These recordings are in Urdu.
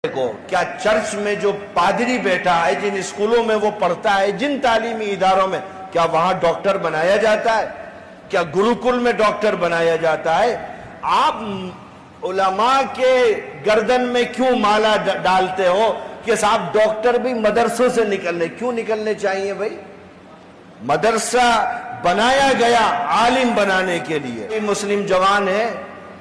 کو کیا چرچ میں جو پادری بیٹھا ہے، جن اسکولوں میں وہ پڑھتا ہے، جن تعلیمی اداروں میں، کیا وہاں ڈاکٹر بنایا جاتا ہے؟ کیا گروکل میں ڈاکٹر بنایا جاتا ہے؟ آپ علماء کے گردن میں کیوں مالا ڈالتے ہو کہ صاحب ڈاکٹر بھی مدرسوں سے کیوں نکلنے چاہیے بھائی؟ مدرسہ بنایا گیا عالم بنانے کے لیے۔ مسلم جوان ہے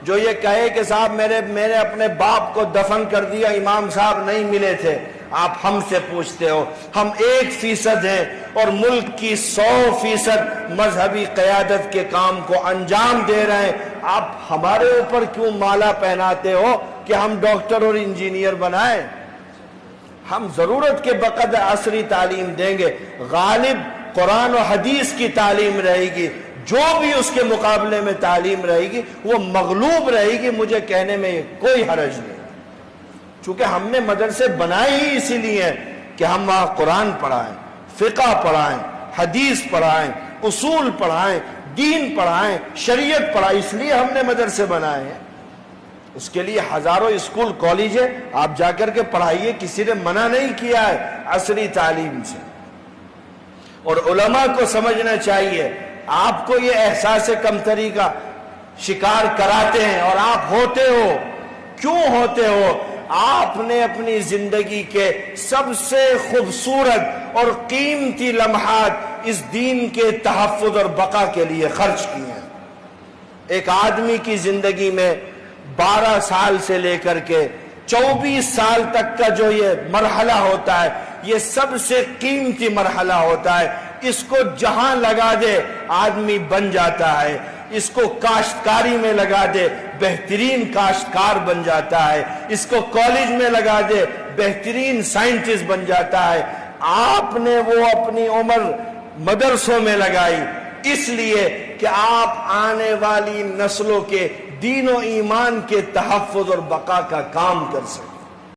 جو یہ کہے کہ صاحب میرے اپنے باپ کو دفن کر دیا، امام صاحب نہیں ملے تھے۔ آپ ہم سے پوچھتے ہو، ہم 1% ہیں اور ملک کی 100% مذہبی قیادت کے کام کو انجام دے رہے ہیں۔ آپ ہمارے اوپر کیوں مالا پہناتے ہو کہ ہم ڈاکٹر اور انجینئر بنائیں؟ ہم ضرورت کے بقدر عصری تعلیم دیں گے، غالب قرآن و حدیث کی تعلیم رہے گی، جو بھی اس کے مقابلے میں تعلیم رہے گی وہ مغلوب رہے گی۔ مجھے کہنے میں کوئی حرج نہیں، چونکہ ہم نے مدرسے بنائے ہی اسی لیے کہ ہم وہاں قرآن پڑھائیں، فقہ پڑھائیں، حدیث پڑھائیں، اصول پڑھائیں، دین پڑھائیں، شریعت پڑھائیں، اس لیے ہم نے مدرسے بنائے ہیں۔ اس کے لیے ہزاروں اسکول کالج ہے، آپ جا کر کے پڑھائیے، کسی نے منع نہیں کیا ہے عصری تعلیم سے۔ اور علماء کو سمجھنا چاہیے، آپ کو یہ احساس کمتری کا شکار کراتے ہیں اور آپ ہوتے ہو۔ کیوں ہوتے ہو؟ آپ نے اپنی زندگی کے سب سے خوبصورت اور قیمتی لمحات اس دین کے تحفظ اور بقا کے لیے خرچ کیے ہیں۔ ایک آدمی کی زندگی میں 12 سال سے لے کر کے 24 سال تک کا جو یہ مرحلہ ہوتا ہے، یہ سب سے قیمتی مرحلہ ہوتا ہے۔ اس کو جہاں لگا دے آدمی بن جاتا ہے، اس کو کاشتکاری میں لگا دے بہترین کاشتکار بن جاتا ہے، اس کو کالج میں لگا دے بہترین سائنٹسٹ بن جاتا ہے۔ آپ نے وہ اپنی عمر مدرسوں میں لگائی اس لیے کہ آپ آنے والی نسلوں کے دین و ایمان کے تحفظ اور بقا کا کام کر سکیں۔